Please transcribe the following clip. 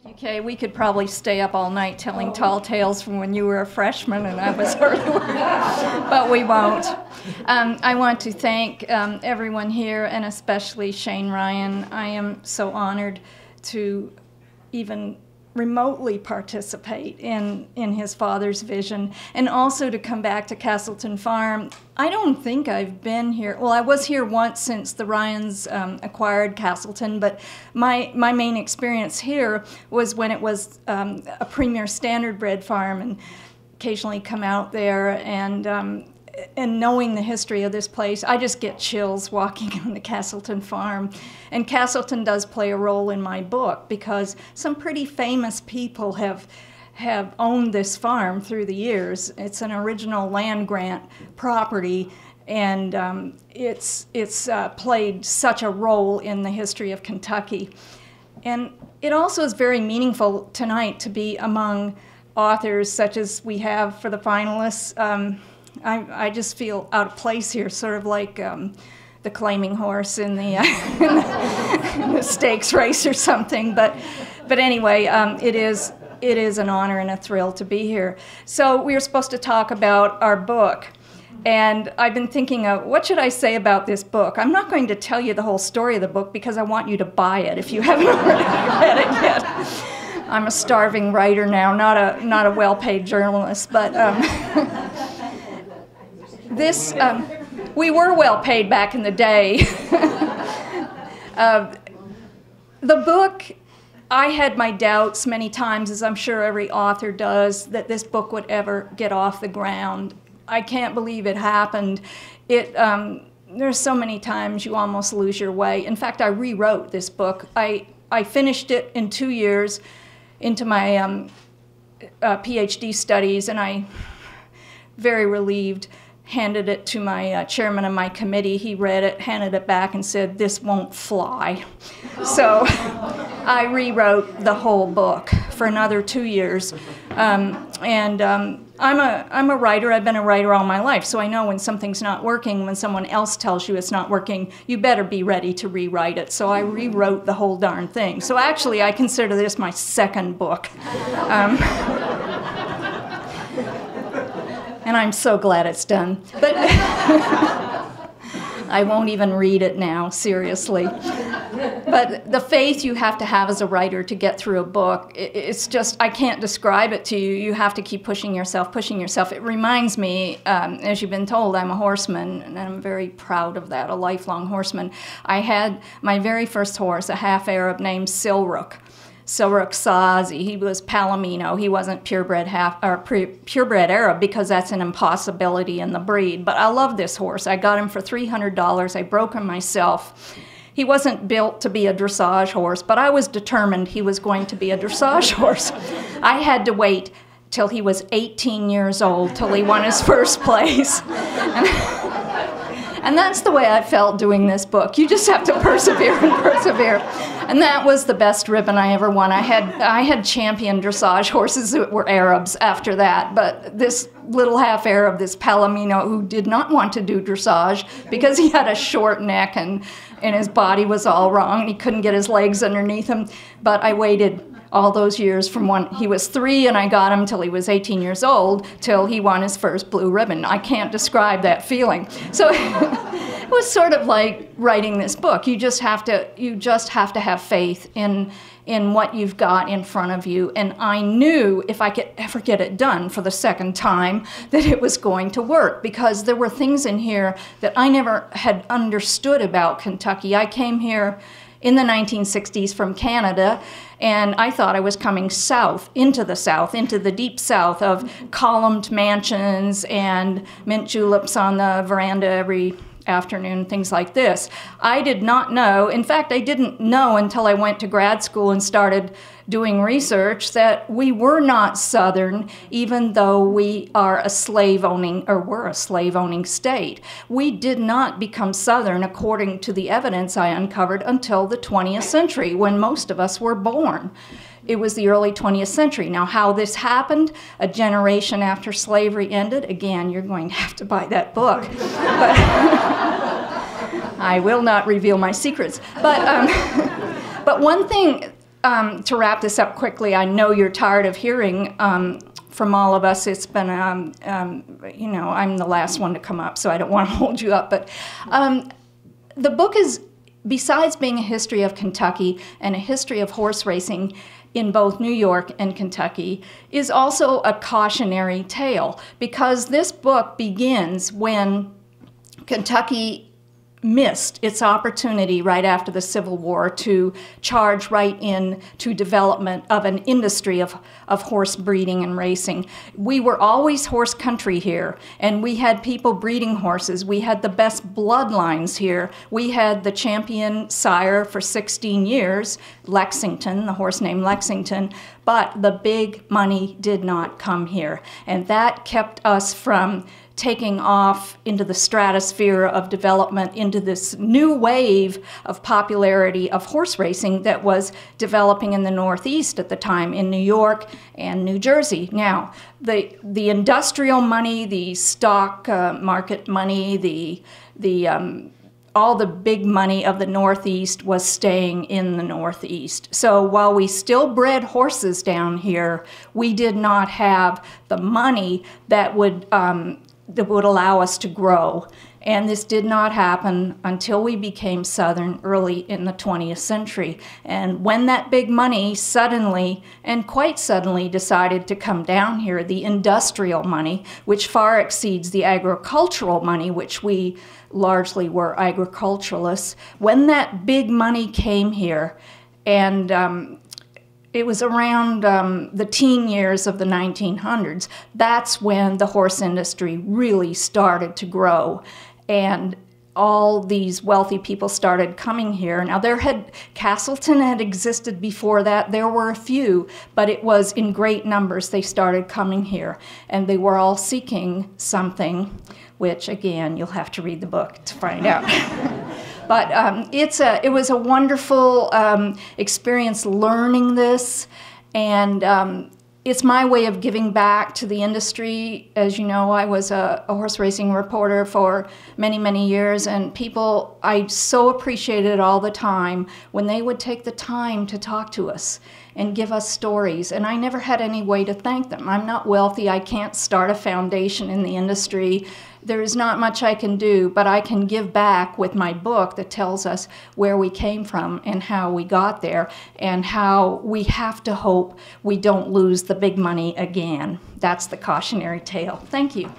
Okay, we could probably stay up all night telling tall tales from when you were a freshman and I was early, but we won't. I want to thank everyone here, and especially Shane Ryan. I am so honored to even remotely participate in his father's vision, and also to come back to Castleton Farm. I don't think I've been here. Well, I was here once since the Ryans acquired Castleton, but my main experience here was when it was a premier standardbred farm, and occasionally come out there and knowing the history of this place, I just get chills walking on the Castleton farm. And Castleton does play a role in my book because some pretty famous people have owned this farm through the years. It's an original land grant property, and it's played such a role in the history of Kentucky. And it also is very meaningful tonight to be among authors such as we have for the finalists. I just feel out of place here, sort of like the claiming horse in the, in the stakes race or something. But anyway, it is an honor and a thrill to be here. So we were supposed to talk about our book, and I've been thinking of what should I say about this book. I'm not going to tell you the whole story of the book because I want you to buy it if you haven't already read it yet. I'm a starving writer now, not a well-paid journalist, but. We were well paid back in the day. The book, I had my doubts many times, as I'm sure every author does, that this book would ever get off the ground. I can't believe it happened. There's so many times you almost lose your way. In fact, I rewrote this book. I finished it in 2 years into my PhD studies, and I, very relieved, handed it to my chairman of my committee. He read it, handed it back, and said, "This won't fly." So I rewrote the whole book for another 2 years. I'm a writer. I've been a writer all my life, so I know when something's not working, when someone else tells you it's not working, you better be ready to rewrite it. So I rewrote the whole darn thing. So actually, I consider this my second book. And I'm so glad it's done. But I won't even read it now, seriously. But the faith you have to have as a writer to get through a book, it's just, I can't describe it to you. You have to keep pushing yourself, pushing yourself. It reminds me, as you've been told, I'm a horseman, and I'm very proud of that, a lifelong horseman. I had my very first horse, a half-Arab named Silrook Sazi. He was Palomino. He wasn't purebred purebred Arab because that's an impossibility in the breed. But I love this horse. I got him for $300. I broke him myself. He wasn't built to be a dressage horse, but I was determined he was going to be a dressage horse. I had to wait till he was 18 years old till he won his first place. And that's the way I felt doing this book. You just have to persevere and persevere. And that was the best ribbon I ever won. I had champion dressage horses that were Arabs after that, but this little half-Arab, this Palomino, who did not want to do dressage because he had a short neck and his body was all wrong, and he couldn't get his legs underneath him. But I waited all those years from when he was 3 and I got him till he was 18 years old, till he won his first blue ribbon. I can't describe that feeling. So it was sort of like writing this book. You just have to have faith in what you've got in front of you. And I knew if I could ever get it done for the second time that it was going to work, because there were things in here that I never had understood about Kentucky. I came here in the 1960s from Canada, and I thought I was coming south, into the deep south of columned mansions and mint juleps on the veranda every afternoon, things like this. I did not know, in fact, I didn't know until I went to grad school and started doing research, that we were not Southern, even though we are a slave-owning, or were a slave-owning state. We did not become Southern, according to the evidence I uncovered, until the 20th century, when most of us were born. It was the early 20th century. Now, how this happened, a generation after slavery ended, again, you're going to have to buy that book. But I will not reveal my secrets. But one thing to wrap this up quickly, I know you're tired of hearing from all of us. It's been, you know, I'm the last one to come up, so I don't want to hold you up. But the book is, besides being a history of Kentucky and a history of horse racing in both New York and Kentucky, is also a cautionary tale, because this book begins when Kentucky missed its opportunity right after the Civil War to charge right in to development of an industry of horse breeding and racing. We were always horse country here, and we had people breeding horses. We had the best bloodlines here. We had the champion sire for 16 years, Lexington, the horse named Lexington, but the big money did not come here, and that kept us from taking off into the stratosphere of development, into this new wave of popularity of horse racing that was developing in the Northeast at the time, in New York and New Jersey. Now, the industrial money, the stock market money, all the big money of the Northeast was staying in the Northeast. So while we still bred horses down here, we did not have the money that would allow us to grow. And this did not happen until we became Southern early in the 20th century. And when that big money suddenly, and quite suddenly, decided to come down here, the industrial money, which far exceeds the agricultural money, which we largely were agriculturalists, when that big money came here, and it was around the teen years of the 1900s. That's when the horse industry really started to grow, and all these wealthy people started coming here. Now, Castleton had existed before that. There were a few, but it was in great numbers they started coming here, and they were all seeking something, which, again, you'll have to read the book to find out. But it was a wonderful experience learning this, and it's my way of giving back to the industry. As you know, I was a horse racing reporter for many, many years, and I so appreciated all the time when they would take the time to talk to us and give us stories, and I never had any way to thank them. I'm not wealthy. I can't start a foundation in the industry. There is not much I can do, but I can give back with my book that tells us where we came from and how we got there, and how we have to hope we don't lose the big money again. That's the cautionary tale. Thank you.